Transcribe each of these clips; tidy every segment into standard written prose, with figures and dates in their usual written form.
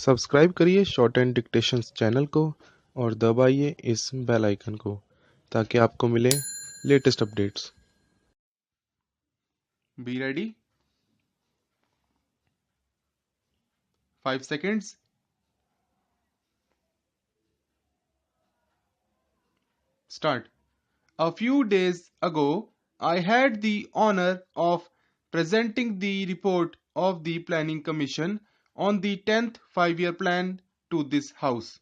Subscribe करिए short and dictations channel को और दबाइए इस बेल आइकन को ताकि आपको मिले latest updates. Be ready. 5 seconds. Start. A few days ago, I had the honor of presenting the report of the Planning Commission on the 10th 5-year plan to this House.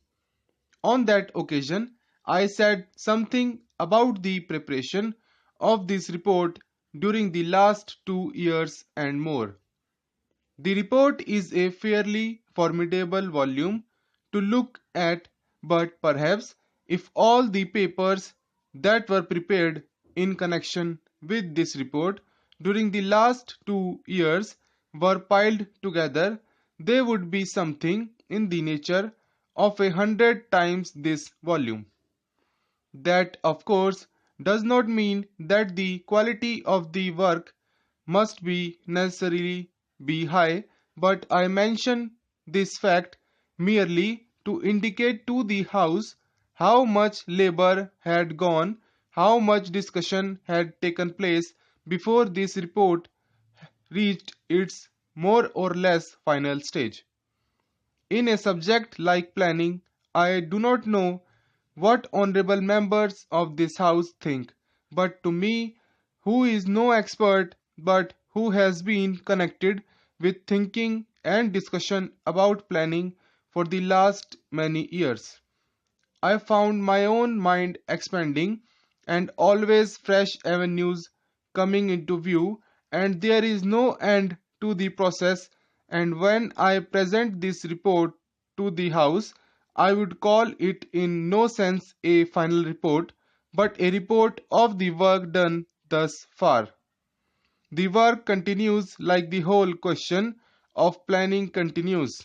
On that occasion, I said something about the preparation of this report during the last 2 years and more. The report is a fairly formidable volume to look at, but perhaps if all the papers that were prepared in connection with this report during the last 2 years were piled together, they would be something in the nature of 100 times this volume. That, of course, does not mean that the quality of the work must be necessarily be high, but I mention this fact merely to indicate to the House how much labor had gone, how much discussion had taken place before this report reached its more or less final stage. In a subject like planning, I do not know what honorable members of this House think, but to me, who is no expert but who has been connected with thinking and discussion about planning for the last many years, I found my own mind expanding and always fresh avenues coming into view, and there is no end to the process. And when I present this report to the House, I would call it in no sense a final report, but a report of the work done thus far. The work continues like the whole question of planning continues,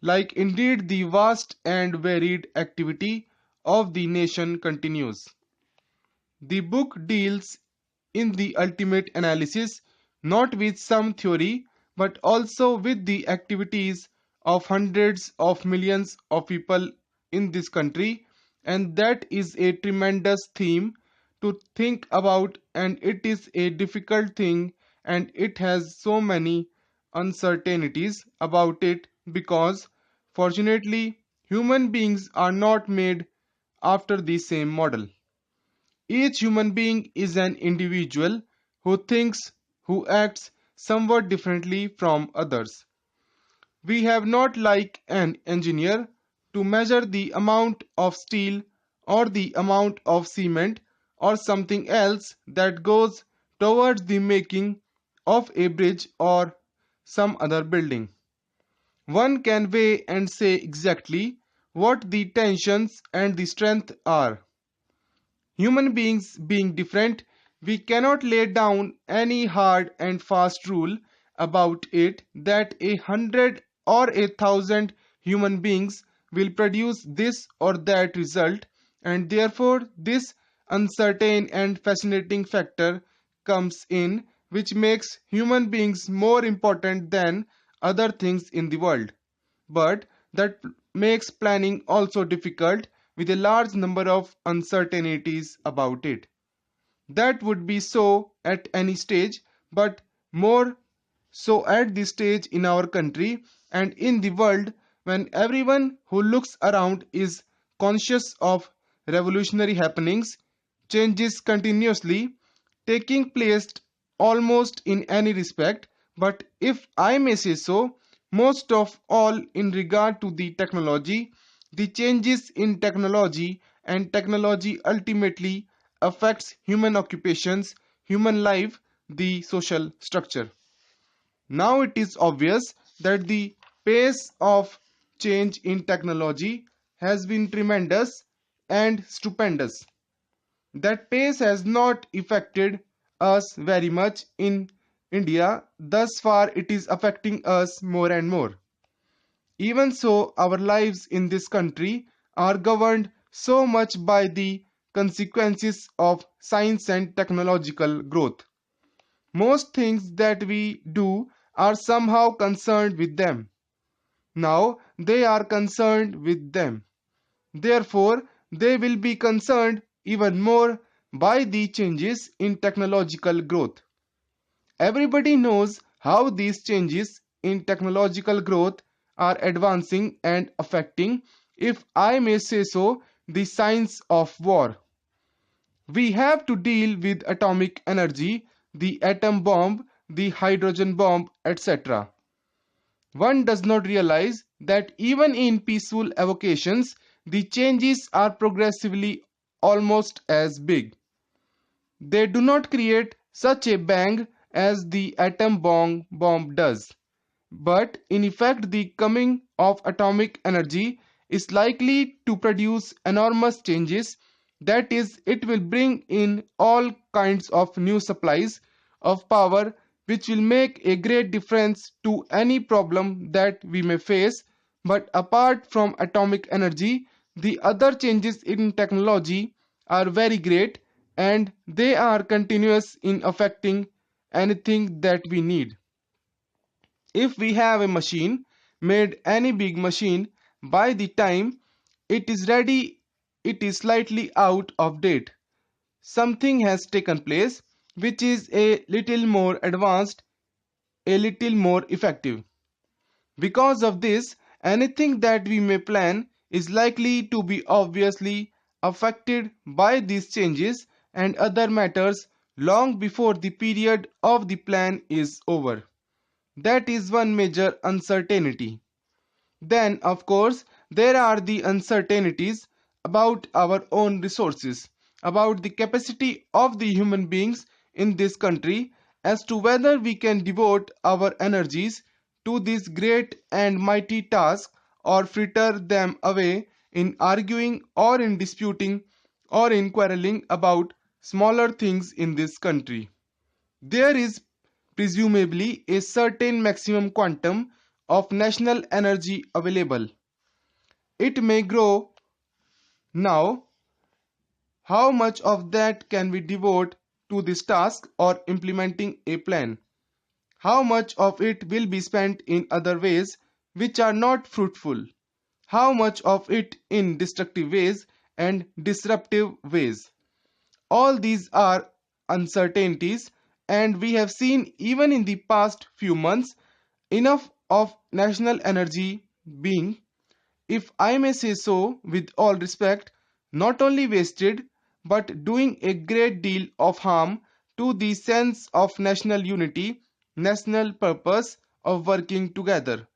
like indeed the vast and varied activity of the nation continues. The book deals in the ultimate analysis not with some theory but also with the activities of hundreds of millions of people in this country, and that is a tremendous theme to think about, and it is a difficult thing, and it has so many uncertainties about it because fortunately human beings are not made after the same model. Each human being is an individual who thinks, who acts somewhat differently from others. We have not, like an engineer, to measure the amount of steel or the amount of cement or something else that goes towards the making of a bridge or some other building. One can weigh and say exactly what the tensions and the strength are. Human beings being different, we cannot lay down any hard and fast rule about it that 100 or 1,000 human beings will produce this or that result, and therefore this uncertain and fascinating factor comes in which makes human beings more important than other things in the world, but that makes planning also difficult with a large number of uncertainties about it. That would be so at any stage, but more so at this stage in our country and in the world when everyone who looks around is conscious of revolutionary happenings, changes continuously taking place almost in any respect, but if I may say so, most of all in regard to the technology, the changes in technology and technology ultimately affects human occupations, human life, the social structure. Now it is obvious that the pace of change in technology has been tremendous and stupendous. That pace has not affected us very much in India. Thus far, it is affecting us more and more. Even so, our lives in this country are governed so much by the consequences of science and technological growth. Most things that we do are somehow concerned with them. Now they are concerned with them. Therefore, they will be concerned even more by the changes in technological growth. Everybody knows how these changes in technological growth are advancing and affecting, if I may say so, the science of war. We have to deal with atomic energy, the atom bomb, the hydrogen bomb, etc. One does not realize that even in peaceful avocations, the changes are progressively almost as big. They do not create such a bang as the atom bomb does. But in effect, the coming of atomic energy is likely to produce enormous changes. That is, it will bring in all kinds of new supplies of power which will make a great difference to any problem that we may face. But apart from atomic energy, the other changes in technology are very great and they are continuous in affecting anything that we need. If we have a machine, made any big machine, by the time it is ready, it is slightly out of date. Something has taken place which is a little more advanced, a little more effective. Because of this, anything that we may plan is likely to be obviously affected by these changes and other matters long before the period of the plan is over. That is one major uncertainty. Then, of course, there are the uncertainties about our own resources, about the capacity of the human beings in this country as to whether we can devote our energies to this great and mighty task or fritter them away in arguing or in disputing or in quarreling about smaller things in this country. There is presumably a certain maximum quantum of national energy available. It may grow now. How much of that can we devote to this task or implementing a plan? How much of it will be spent in other ways which are not fruitful? How much of it in destructive ways and disruptive ways? All these are uncertainties, and we have seen even in the past few months enough of national energy being, if I may say so with all respect, not only wasted but doing a great deal of harm to the sense of national unity, national purpose of working together.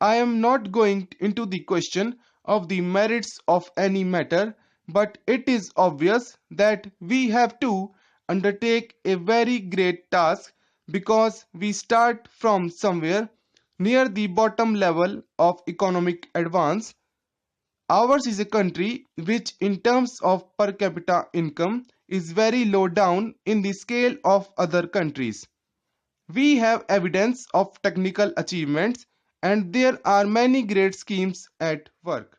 I am not going into the question of the merits of any matter, but it is obvious that we have to undertake a very great task because we start from somewhere near the bottom level of economic advance. Ours is a country which, in terms of per capita income, is very low down in the scale of other countries. We have evidence of technical achievements and there are many great schemes at work.